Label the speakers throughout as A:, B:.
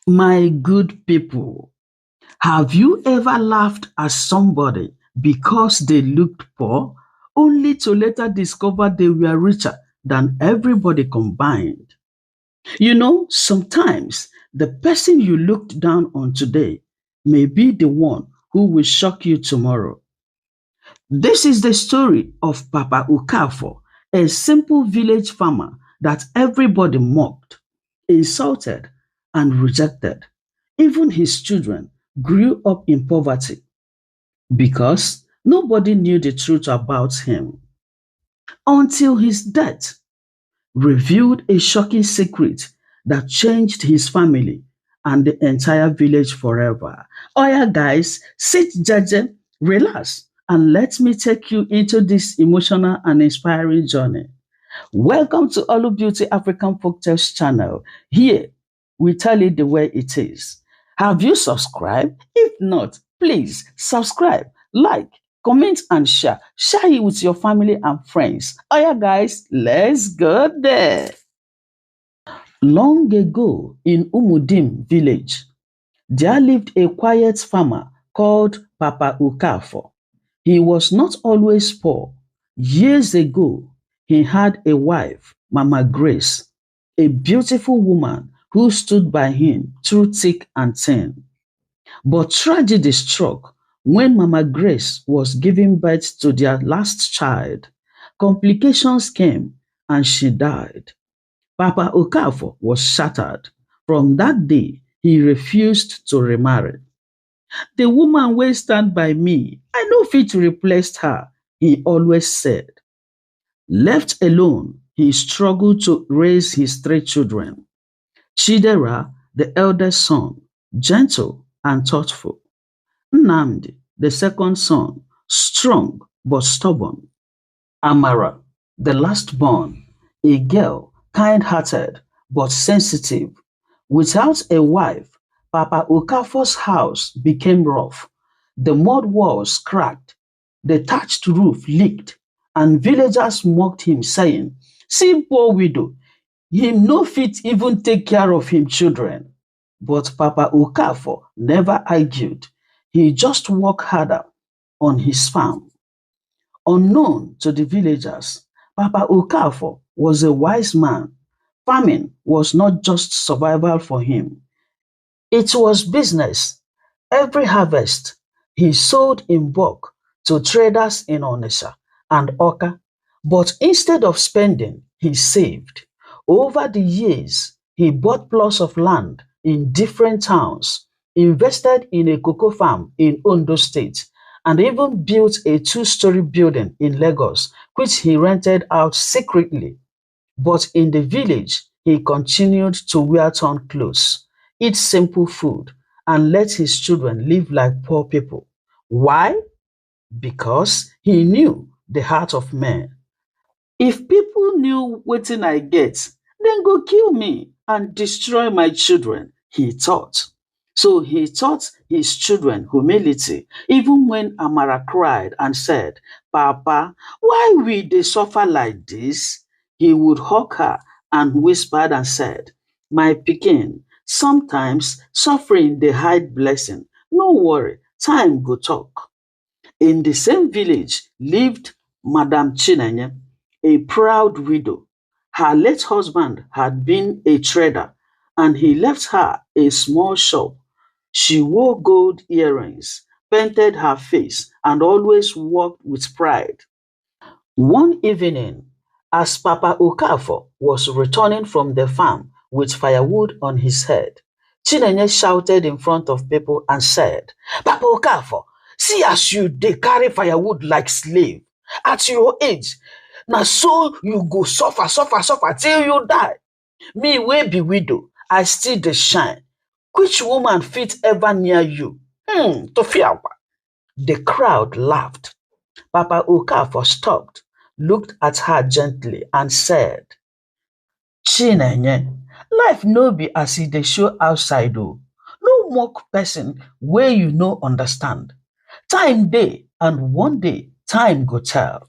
A: My good people, have you ever laughed at somebody because they looked poor, only to later discover they were richer than everybody combined? Sometimes the person you looked down on today may be the one who will shock you tomorrow. This is the story of Papa Okafor, a simple village farmer that everybody mocked, insulted, and rejected. Even his children grew up in poverty because nobody knew the truth about him until his death revealed a shocking secret that changed his family and the entire village forever. Oh yeah, guys, sit, jeje, relax, and let me take you into this emotional and inspiring journey. Welcome to Olu Beauty African Folktales channel. Here, we tell it the way it is. Have you subscribed? If not, please subscribe, like, comment, and share. Share it with your family and friends. Oh yeah, guys, let's go there. Long ago in Umudim village, there lived a quiet farmer called Papa Okafor. He was not always poor. Years ago, he had a wife, Mama Grace, a beautiful woman who stood by him through thick and thin. But tragedy struck when Mama Grace was giving birth to their last child. Complications came and she died. Papa Okafor was shattered. From that day, he refused to remarry. The woman wey stand by me, I no fit replace her, he always said. Left alone, he struggled to raise his three children. Chidera, the eldest son, gentle and thoughtful. Nnamdi, the second son, strong but stubborn. Amara, the last born, a girl, kind-hearted but sensitive. Without a wife, Papa Okafor's house became rough. The mud walls cracked, the thatched roof leaked, and villagers mocked him, saying, "See poor widow, him no fit even take care of him children." But Papa Okafor never argued. He just worked harder on his farm. Unknown to the villagers, Papa Okafor was a wise man. Farming was not just survival for him, it was business. Every harvest, he sold in bulk to traders in Onitsha and Oka. But instead of spending, he saved. Over the years, he bought plots of land in different towns, invested in a cocoa farm in Ondo State, and even built a two-story building in Lagos, which he rented out secretly. But in the village, he continued to wear torn clothes, eat simple food, and let his children live like poor people. Why? Because he knew the heart of man. If people knew wetin I get, dem go kill me and destroy my children, he thought. So he taught his children humility, even when Amara cried and said, "Papa, why we dey suffer like this?" He would hug her and whispered and said, "My pikin, sometimes suffering dey hide blessing. No worry, time go talk." In the same village lived Madam Chinenye, a proud widow. Her late husband had been a trader and he left her a small shop. She wore gold earrings, painted her face, and always walked with pride. One evening, as Papa Okafor was returning from the farm with firewood on his head, Chinenye shouted in front of people and said, "Papa Okafor, see as you dey carry firewood like slave. At your age, na so you go suffer, suffer, suffer till you die. Me wey be widow, I still dey shine. Which woman fit ever near you?" Tofiawa. The crowd laughed. Papa Okafor stopped, looked at her gently, and said, "Chinenye, life no be as e dey show outside o. No mock person wey you no understand. Time dey and one day time go tell."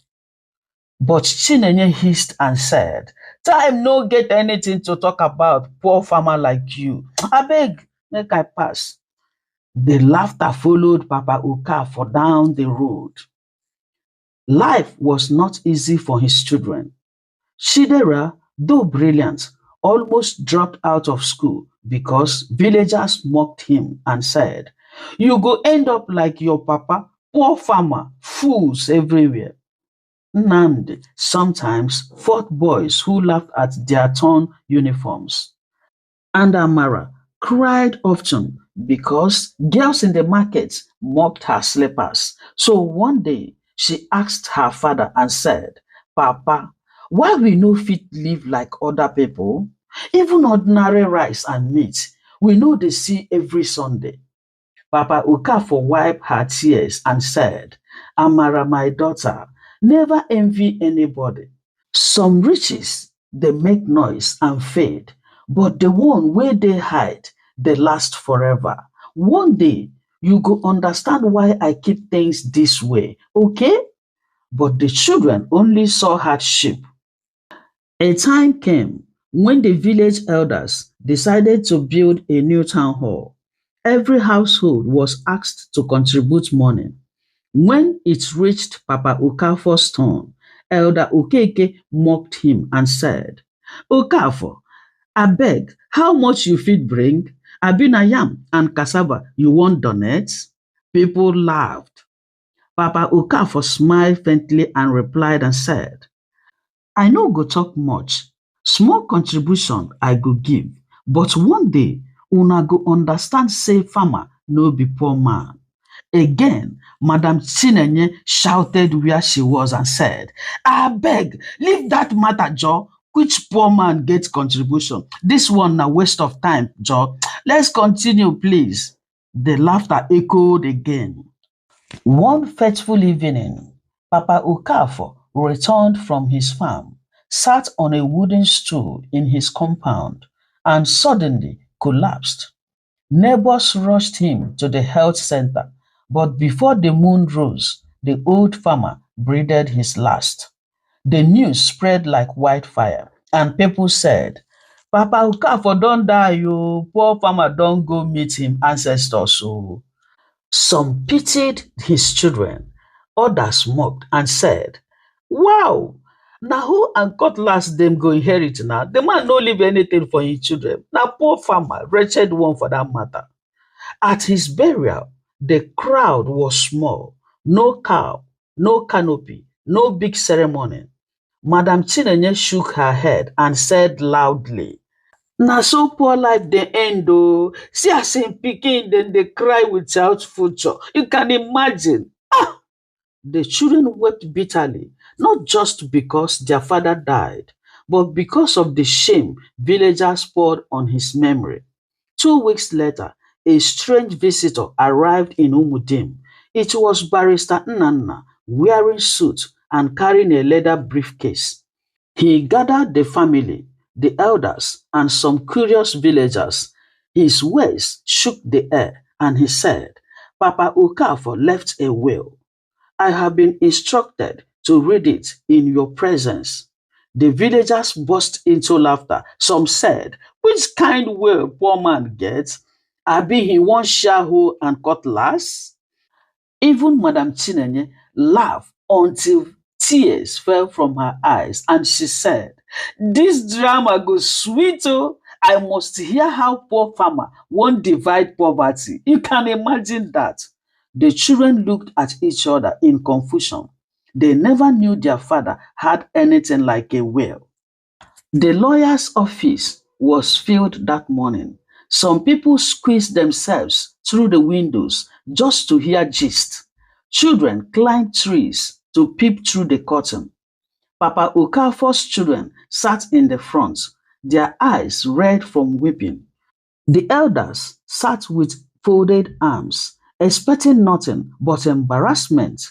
A: But Chinenye hissed and said, "Time no get anything to talk about poor farmer like you. Abeg, make I pass. The laughter followed Papa Okafor down the road. Life was not easy for his children. Chidera, though brilliant, almost dropped out of school because villagers mocked him and said, "You go end up like your papa, poor farmer, fools everywhere." Nnamdi sometimes fought boys who laughed at their torn uniforms. And Amara cried often because girls in the market mocked her slippers. So one day she asked her father and said, "Papa, why we no fit live like other people? Even ordinary rice and meat, we no dey see every Sunday." Papa Okafor wiped her tears and said, "Amara, my daughter, never envy anybody. Some riches dey make noise and fade, but the one wey dey hide dey last forever. One day you go understand why I keep things this way, okay?" But the children only saw hardship. A time came when the village elders decided to build a new town hall. Every household was asked to contribute money. When it reached Papa Okafor's turn, Elder Okeke mocked him and said, "Okafor, abeg, how much you fit bring? Abi na yam and cassava you wan donate?" People laughed. Papa Okafor smiled faintly and replied and said, "I no go talk much. Small contribution I go give, but one day una go understand say farmer no be poor man." Again, Madam Chinenye shouted where she was and said, "Abeg, leave that matter, Joe. Which poor man gets contribution? This one na waste of time, Joe. Let's continue, please." The laughter echoed again. One fateful evening, Papa Okafor returned from his farm, sat on a wooden stool in his compound, and suddenly collapsed. Neighbors rushed him to the health center, but before the moon rose, the old farmer breathed his last. The news spread like wildfire, and people said, "Papa Okafor don die oo, poor farmer don go meet him ancestors oo." Some pitied his children, others mocked and said, "Wow, na hoe and cutlass dem go inherit now. The man no leave anything for him children. Na poor farmer, wretched one for that matter." At his burial, the crowd was small. No cow, no canopy, no big ceremony. Madam Chinenye shook her head and said loudly, "Na so poor life dey end oo. See as im pikin dem dey cry without future. You can imagine." The children wept bitterly, not just because their father died, but because of the shame villagers poured on his memory. 2 weeks later, a strange visitor arrived in Umudim. It was Barrister Nnanna, wearing suit and carrying a leather briefcase. He gathered the family, the elders, and some curious villagers. His words shook the air, and he said, "Papa Okafor left a will. I have been instructed to read it in your presence." The villagers burst into laughter. Some said, "Which kind will poor man get? Abi he wan share hoe and cutlass?" Even Madam Chinenye laughed until tears fell from her eyes, and she said, "This drama go sweet oh. I must hear how poor farmer wan divide poverty." You can imagine that. The children looked at each other in confusion. They never knew their father had anything like a will. The lawyer's office was filled that morning. Some people squeezed themselves through the windows just to hear gist. Children climbed trees to peep through the curtain. Papa Okafor's children sat in the front, their eyes red from weeping. The elders sat with folded arms, expecting nothing but embarrassment.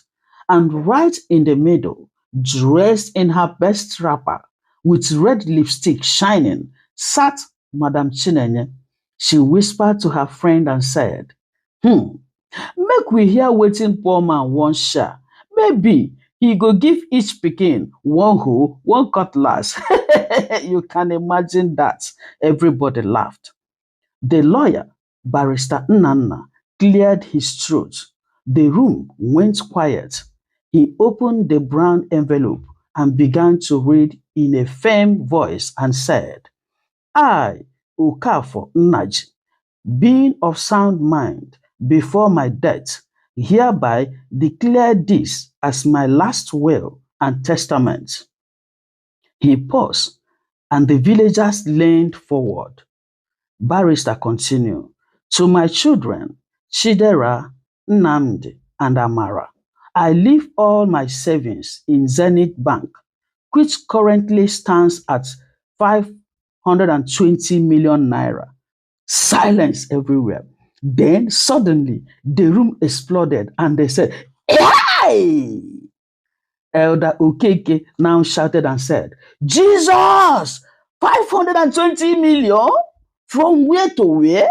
A: And right in the middle, dressed in her best wrapper, with red lipstick shining, sat Madam Chinenye. She whispered to her friend and said, "Hmm, make we hear wetin poor man wan share. Maybe he go give each pikin one hoe, one cutlass." You can imagine that. Everybody laughed. The lawyer Barrister Nnanna cleared his throat. The room went quiet. He opened the brown envelope and began to read in a firm voice and said, I, Okafor Nnaji, being of sound mind before my death, hereby declare this as my last will and testament. He paused, and the villagers leaned forward. Barrister continued, to my children, Chidera, Nnamdi, and Amara, I leave all my savings in Zenith Bank, which currently stands at 520 million naira. Silence everywhere. Then suddenly the room exploded and they said, hey! Elder Okeke now shouted and said, Jesus! 520 million? From where to where?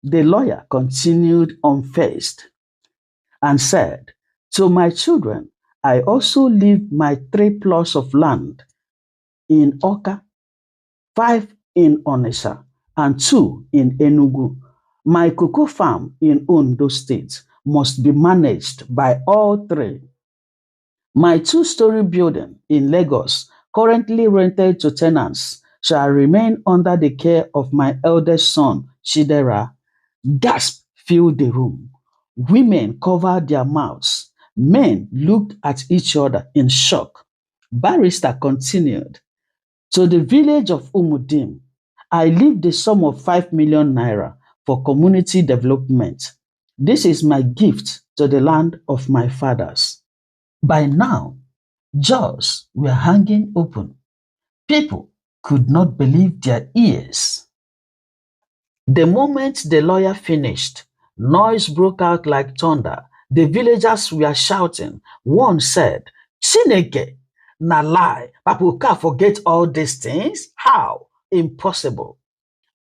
A: The lawyer continued unfazed and said, to my children, I also leave my 3 plots of land in Oka, 5 in Onitsha, and 2 in Enugu. My cocoa farm in Ondo State must be managed by all 3. My 2-story building in Lagos, currently rented to tenants, shall remain under the care of my eldest son, Chidera. Gasp filled the room. Women covered their mouths. Men looked at each other in shock. Barrister continued, to the village of Umudim, I leave the sum of 5 million naira for community development. This is my gift to the land of my fathers. By now, jaws were hanging open. People could not believe their ears. The moment the lawyer finished, noise broke out like thunder. The villagers were shouting. One said, Chineke, na lie. Papa Okafor forget all these things? How? Impossible.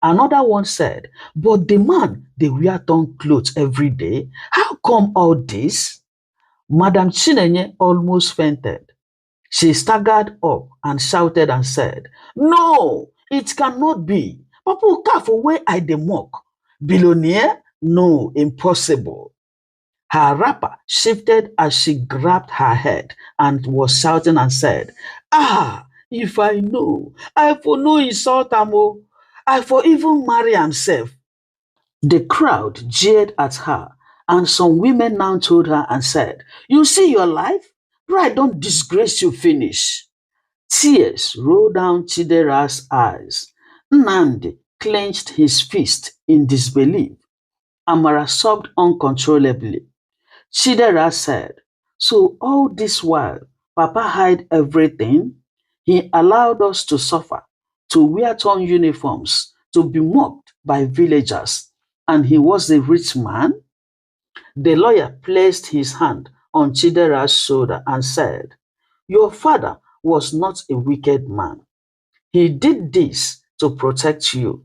A: Another one said, but the man they wear torn clothes every day. How come all this? Madam Chinenye almost fainted. She staggered up and shouted and said, no, it cannot be. Papa Okafor where I dey mock. Billionaire? No, impossible. Her wrapper shifted as she grabbed her head and was shouting and said, ah, if I know, I for no insult am o. I for even marry am sef. The crowd jeered at her, and some women now told her and said, you see your life? Pride don't disgrace you finish. Tears rolled down Chidera's eyes. Nnamdi clenched his fist in disbelief. Amara sobbed uncontrollably. Chidera said, so all this while, Papa hid everything? He allowed us to suffer, to wear torn uniforms, to be mocked by villagers, and he was a rich man? The lawyer placed his hand on Chidera's shoulder and said, your father was not a wicked man. He did this to protect you.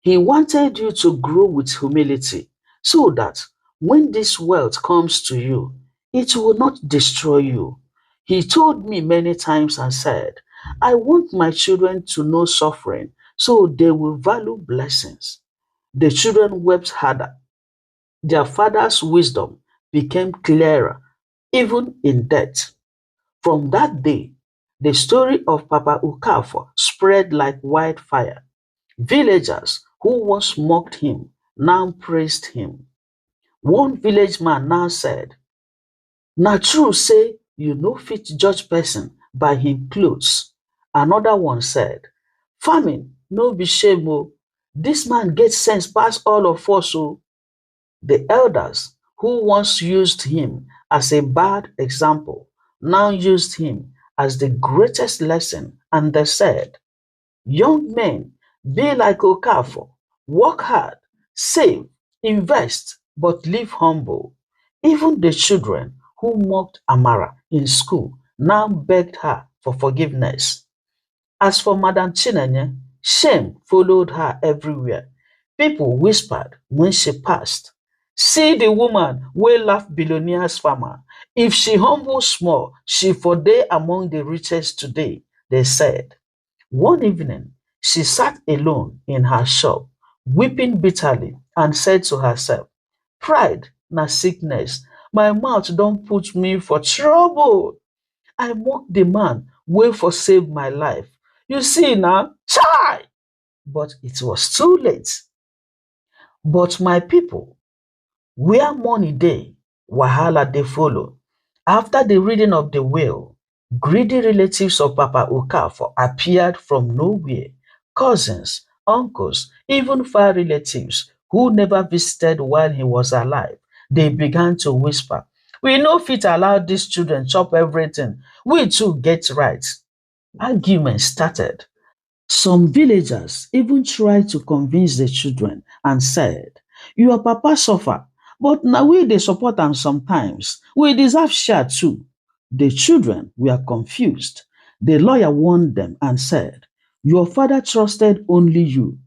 A: He wanted you to grow with humility so that when this wealth comes to you, it will not destroy you. He told me many times and said, I want my children to know suffering so they will value blessings. The children wept harder. Their father's wisdom became clearer, even in death. From that day, the story of Papa Okafor spread like wildfire. Villagers who once mocked him now praised him. One village man now said, na true say you no fit judge person by him clothes. Another one said, farming no be shame o. This man get sense pass all of us o. The elders who once used him as a bad example now used him as the greatest lesson, and they said, young men, be like Okafor, work hard, save, invest, but live humble. Even the children who mocked Amara in school now begged her for forgiveness. As for Madam Chinenye, shame followed her everywhere. People whispered when she passed, see the woman wey laugh billionaires farmer. If she humble small, she for dey among the richest today, they said. One evening, she sat alone in her shop, weeping bitterly and said to herself, pride na sickness. My mouth don't put me for trouble. I mock the man wey for save my life. You see now, chai! But it was too late. But my people, where money dey, wahala dey follow. After the reading of the will, greedy relatives of Papa Okafor appeared from nowhere. Cousins, uncles, even far relatives who never visited while he was alive. They began to whisper, we no fit allow these children chop everything. We too get rights. Argument started. Some villagers even tried to convince the children and said, your papa suffer, but na we dey support am sometimes. We deserve share too. The children were confused. The lawyer warned them and said, your father trusted only you.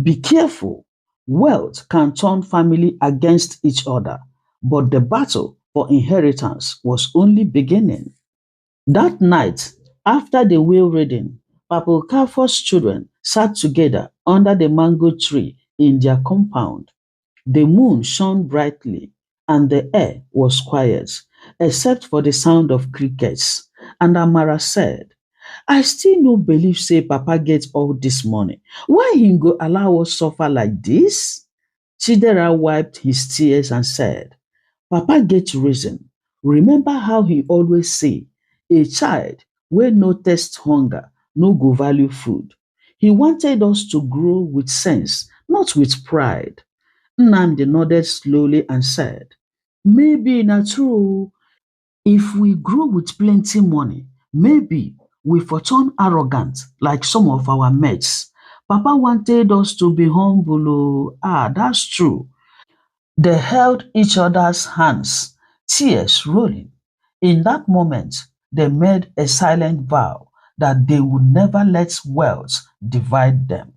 A: Be careful. Wealth can turn family against each other, but the battle for inheritance was only beginning. That night, after the will reading, Papa Okafor's children sat together under the mango tree in their compound. The moon shone brightly, and the air was quiet, except for the sound of crickets. And Amara said, I still no believe say Papa get all this money. Why him go allow us suffer like this? Chidera wiped his tears and said, Papa get reason. Remember how he always say, a child wey no taste hunger no go value food. He wanted us to grow with sense, not with pride. Nnamdi nodded slowly and said, maybe na true. If we grow with plenty money, maybe we for turn arrogant like some of our mates. Papa wanted us to be humble. Oh. Ah, that's true. They held each other's hands, tears rolling. In that moment, they made a silent vow that they would never let wealth divide them.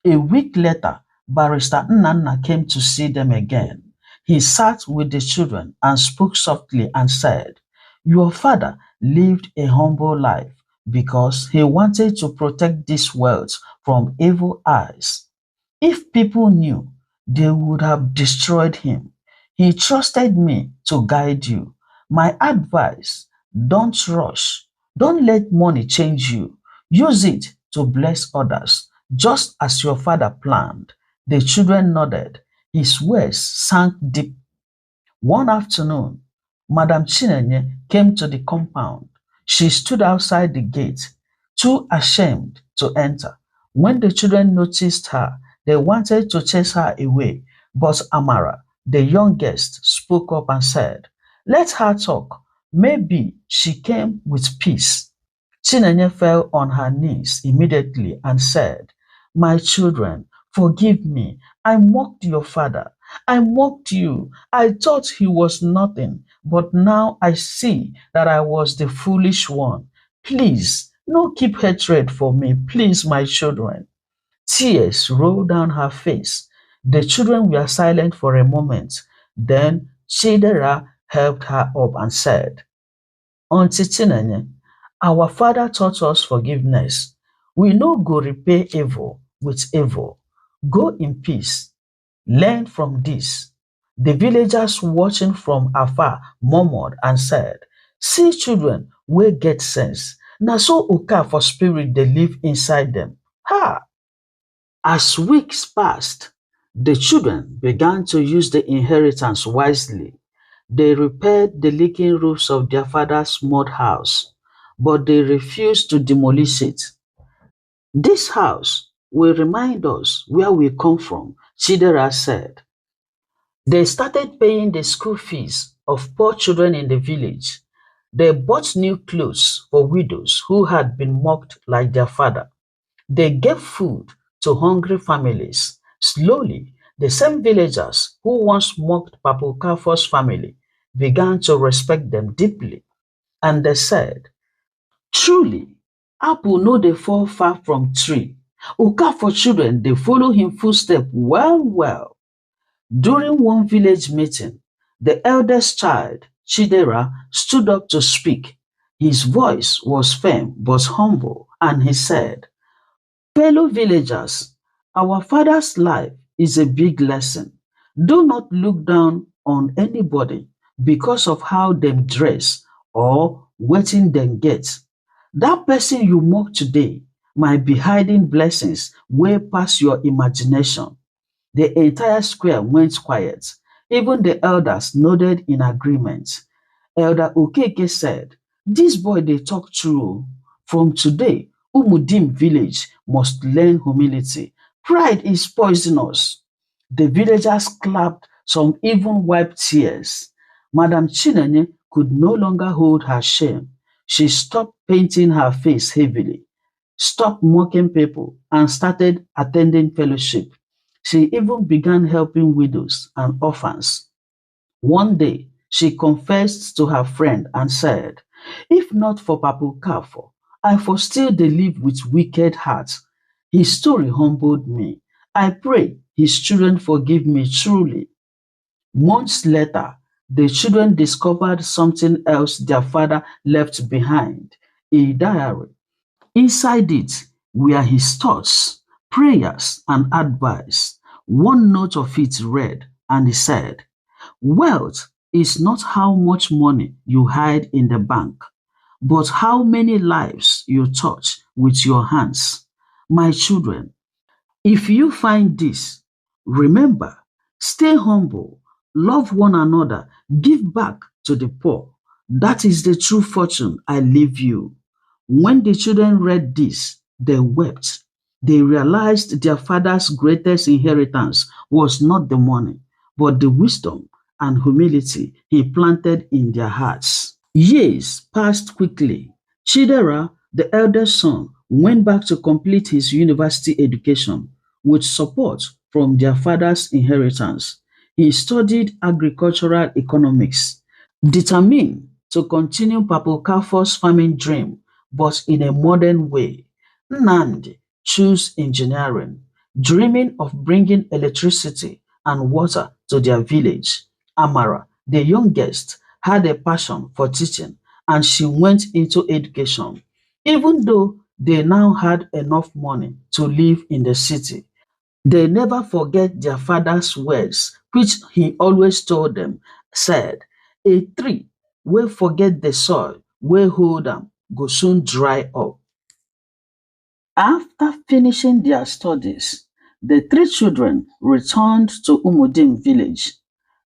A: A week later, Barrister Nnanna came to see them again. He sat with the children and spoke softly and said, your father lived a humble life because he wanted to protect this wealth from evil eyes. If people knew, they would have destroyed him. He trusted me to guide you. My advice, don't rush. Don't let money change you. Use it to bless others, just as your father planned. The children nodded. His words sank deep. One afternoon, Madam Chinenye came to the compound. She stood outside the gate, too ashamed to enter. When the children noticed her, they wanted to chase her away, but Amara, the youngest, spoke up and said, let her talk. Maybe she came with peace. Chinenye fell on her knees immediately and said, my children, forgive me. I mocked your father. I mocked you. I thought he was nothing, but now I see that I was the foolish one. Please, no keep hatred for me, please, my children. Tears rolled down her face. The children were silent for a moment. Then Chidera helped her up and said, Auntie Chinenye, our father taught us forgiveness. We no go repay evil with evil. Go in peace. Learn from this. The villagers watching from afar murmured and said, see children wey get sense. Na so Okafor spirit dey live inside them. Ha! As weeks passed, the children began to use the inheritance wisely. They repaired the leaking roofs of their father's mud house, but they refused to demolish it. This house will remind us where we come from, Chidera said. They started paying the school fees of poor children in the village. They bought new clothes for widows who had been mocked like their father. They gave food to hungry families. Slowly, the same villagers who once mocked Papa Okafor's family began to respect them deeply. And they said, truly, apple no dey fall far from tree. Okafor children dey follow him footstep well well. During one village meeting, the eldest child, Chidera, stood up to speak. His voice was firm but humble, and he said, fellow villagers, our father's life is a big lesson. Do not look down on anybody because of how them dress or wetin dem get. Dat person you mock today might be hiding blessings way past your imagination. The entire square went quiet. Even the elders nodded in agreement. Elder Okeke said, "This boy dey talk true o. From today, Umudim village must learn humility. Pride is poisonous." The villagers clapped, some even wiped tears. Madam Chinenye could no longer hold her shame. She stopped painting her face heavily, stopped mocking people, and started attending fellowship. She even began helping widows and orphans. One day, she confessed to her friend and said, "If not for Papa Okafor, I for still dey live with wicked heart. His story humbled me. I pray his children forgive me truly." Months later, the children discovered something else their father left behind, a diary. Inside it were his thoughts, prayers, and advice. One note of it read, and he said, "Wealth is not how much money you hide in the bank, but how many lives you touch with your hands. My children, if you find this, remember, stay humble, love one another, give back to the poor. That is the true fortune I leave you." When the children read this, they wept. They realized their father's greatest inheritance was not the money, but the wisdom and humility he planted in their hearts. Years passed quickly. Chidera, the eldest son, went back to complete his university education with support from their father's inheritance. He studied agricultural economics, determined to continue Papa Okafor's farming dream, but in a modern way. Nnamdi chose engineering, dreaming of bringing electricity and water to their village. Amara, the youngest, had a passion for teaching and she went into education. Even though they now had enough money to live in the city, they never forget their father's words, which he always told them, said, "A tree wey forget the soil wey hold am go soon dry up." After finishing their studies, the three children returned to Umudim village.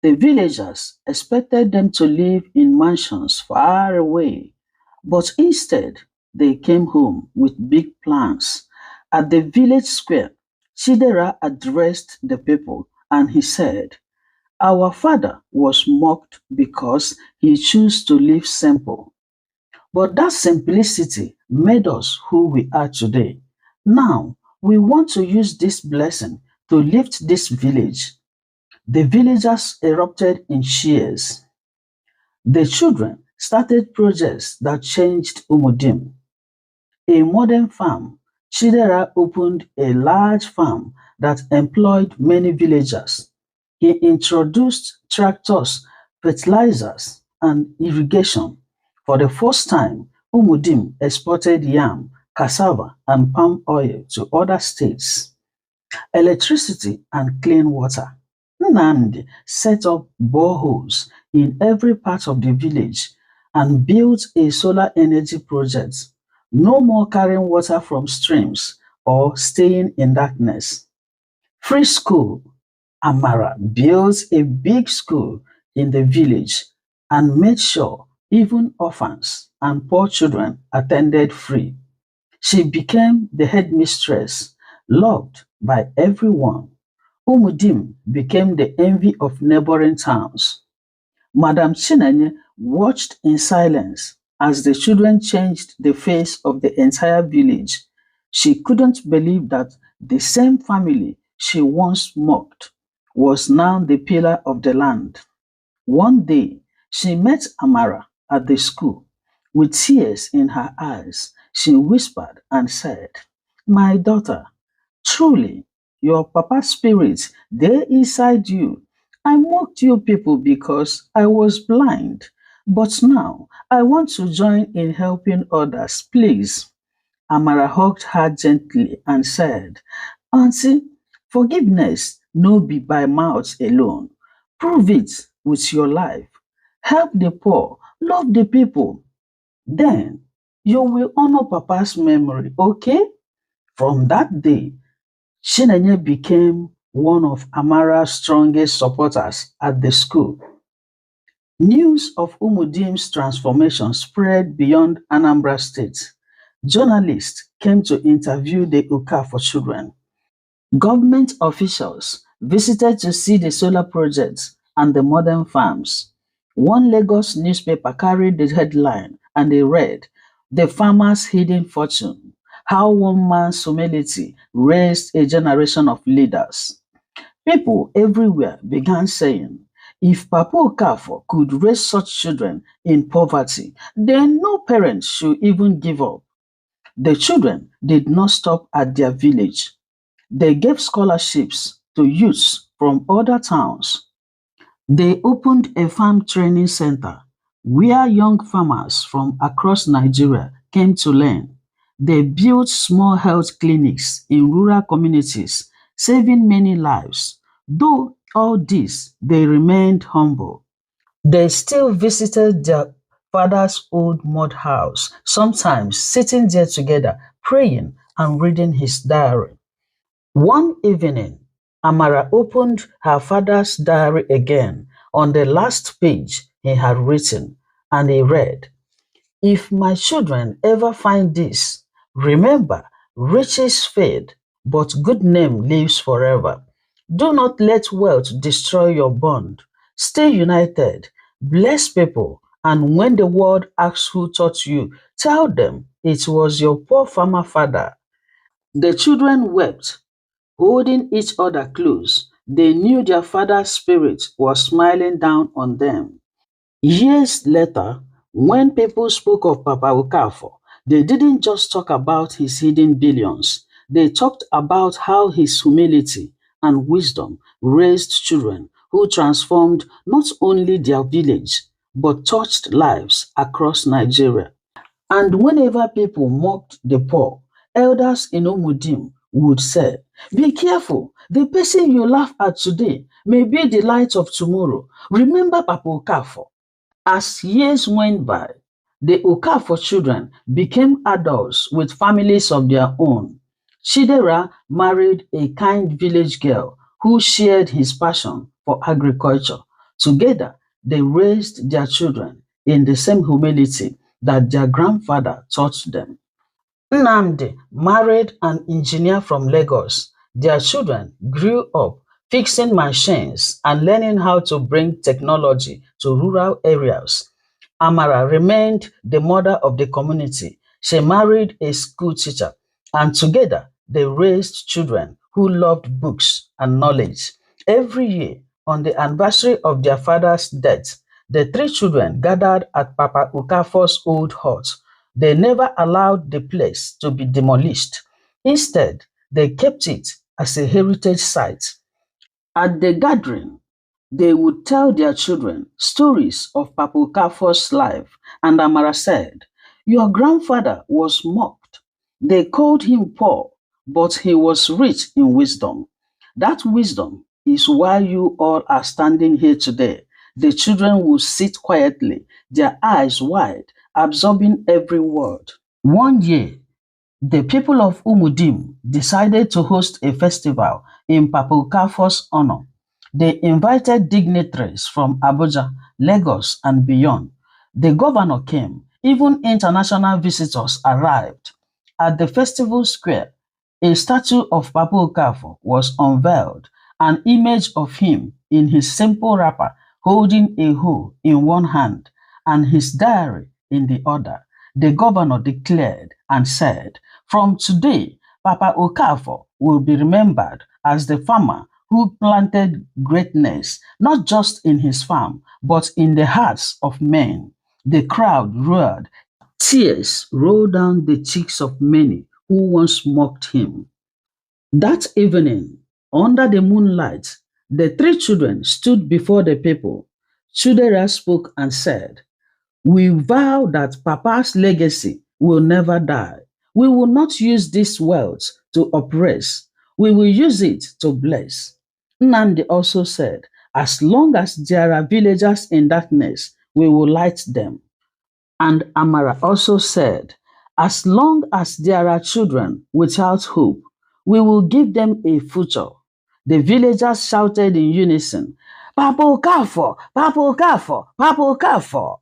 A: The villagers expected them to live in mansions far away, but instead they came home with big plans. At the village square, Chidera addressed the people and he said, "Our father was mocked because he chose to live simple. But that simplicity made us who we are today. Now, we want to use this blessing to lift this village." The villagers erupted in cheers. The children started projects that changed Umudim. A modern farm, Chidera opened a large farm that employed many villagers. He introduced tractors, fertilizers, and irrigation. For the first time, Umudim exported yam, cassava, and palm oil to other states. Electricity and clean water. Nnamdi set up boreholes in every part of the village and built a solar energy project. No more carrying water from streams or staying in darkness. Free school. Amara built a big school in the village and made sure even orphans and poor children attended free. She became the headmistress, loved by everyone. Umudim became the envy of neighboring towns. Madam Chinenye watched in silence as the children changed the face of the entire village. She couldn't believe that the same family she once mocked was now the pillar of the land. One day, she met Amara at the school. With tears in her eyes, she whispered and said, "My daughter, truly, your papa's spirit dey inside you. I mocked you people because I was blind, but now I want to join in helping others, please." Amara hugged her gently and said, "Auntie, forgiveness no be by mouth alone. Prove it with your life. Help the poor, love the people. Then you will honor Papa's memory, okay? From that day, Chinenye became one of Amara's strongest supporters at the school. News of Umudim's transformation spread beyond Anambra State. Journalists came to interview the Okafor children. Government officials visited to see the solar projects and the modern farms. One Lagos newspaper carried the headline and they read, "The Farmer's Hidden Fortune: How One Man's Humility Raised a Generation of Leaders." People everywhere began saying, if Papa Okafor could raise such children in poverty, then no parent should even give up. The children did not stop at their village. They gave scholarships to youths from other towns. They opened a farm training center where young farmers from across Nigeria came to learn. They built small health clinics in rural communities, saving many lives. Though all this, they remained humble. They still visited their father's old mud house, sometimes sitting there together, praying and reading his diary. One evening, Amara opened her father's diary again. On the last page he had written, and he read, "If my children ever find this, remember, riches fade, but good name lives forever. Do not let wealth destroy your bond. Stay united, bless people, and when the world asks who taught you, tell them it was your poor farmer father." The children wept, holding each other close. They knew their father's spirit was smiling down on them. Years later, when people spoke of Papa Okafor, they didn't just talk about his hidden billions. They talked about how his humility and wisdom raised children who transformed not only their village, but touched lives across Nigeria. And whenever people mocked the poor, elders in Umudim would say, be careful, the person you laugh at today may be the light of tomorrow. Remember Papa Okafor. As years went by, the Okafor children became adults with families of their own. Chidera married a kind village girl who shared his passion for agriculture. Together, they raised their children in the same humility that their grandfather taught them. Nnamdi married an engineer from Lagos. Their children grew up fixing machines and learning how to bring technology to rural areas. Amara remained the mother of the community. She married a school teacher, and together they raised children who loved books and knowledge. Every year, on the anniversary of their father's death, the three children gathered at Papa Okafor's old hut. They never allowed the place to be demolished. Instead, they kept it as a heritage site. At the gathering, they would tell their children stories of Papa Okafor's life, and Amara said, your grandfather was mocked. They called him poor, but he was rich in wisdom. That wisdom is why you all are standing here today. The children will sit quietly, their eyes wide, absorbing every word. One year, the people of Umudim decided to host a festival in Papa Okafor's honor. They invited dignitaries from Abuja, Lagos, and beyond. The governor came. Even international visitors arrived. At the festival square, a statue of Papa Okafor was unveiled, an image of him in his simple wrapper holding a hoe in one hand and his diary in the other. The governor declared and said, from today, Papa Okafor will be remembered as the farmer who planted greatness not just in his farm, but in the hearts of men. The crowd roared. Tears rolled down the cheeks of many who once mocked him. That evening, under the moonlight, the three children stood before the people. Chudera spoke and said, we vow that Papa's legacy will never die. We will not use this wealth to oppress. We will use it to bless. Nnamdi also said, as long as there are villagers in darkness, we will light them. And Amara also said, as long as there are children without hope, we will give them a future. The villagers shouted in unison, Papa Okafor, Papa Okafor, Papa Okafor.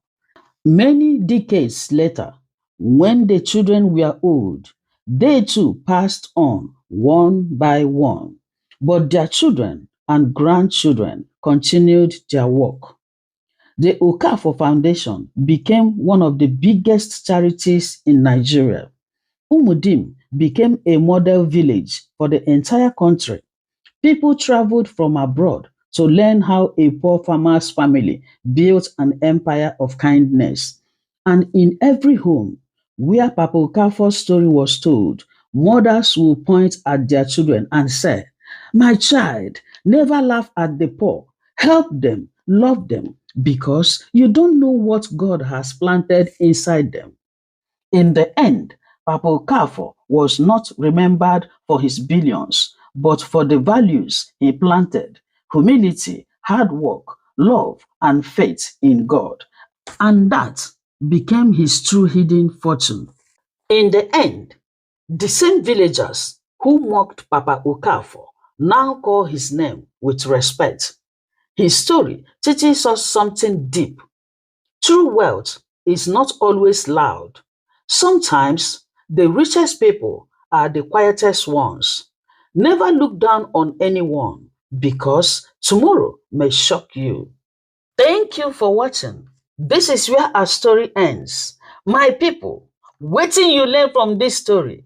A: Many decades later, when the children were old, they too passed on one by one, but their children and grandchildren continued their work. The Okafor Foundation became one of the biggest charities in Nigeria. Umudim became a model village for the entire country. People traveled from abroad to learn how a poor farmer's family built an empire of kindness. And in every home where Papa Okafor's story was told, mothers will point at their children and say, my child, never laugh at the poor. Help them, love them, because you don't know what God has planted inside them. In the end, Papa Okafor was not remembered for his billions, but for the values he planted: humility, hard work, love, and faith in God. And that became his true hidden fortune. In the end, the same villagers who mocked Papa Okafor now call his name with respect. His story teaches us something deep. True wealth is not always loud. Sometimes the richest people are the quietest ones. Never look down on anyone because tomorrow may shock you. Thank you for watching. This is where our story ends. My people, wetin you learn from this story?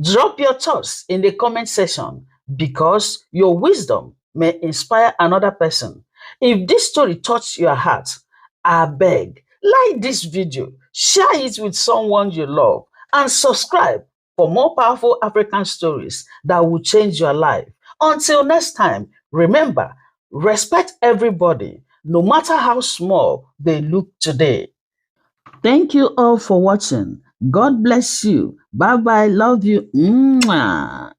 A: Drop your thoughts in the comment section because your wisdom may inspire another person. If this story touched your heart, abeg, like this video, share it with someone you love, and subscribe for more powerful African stories that will change your life. Until next time, remember, respect everybody, no matter how small they look today. Thank you all for watching. God bless you. Bye bye. Love you. Mwah.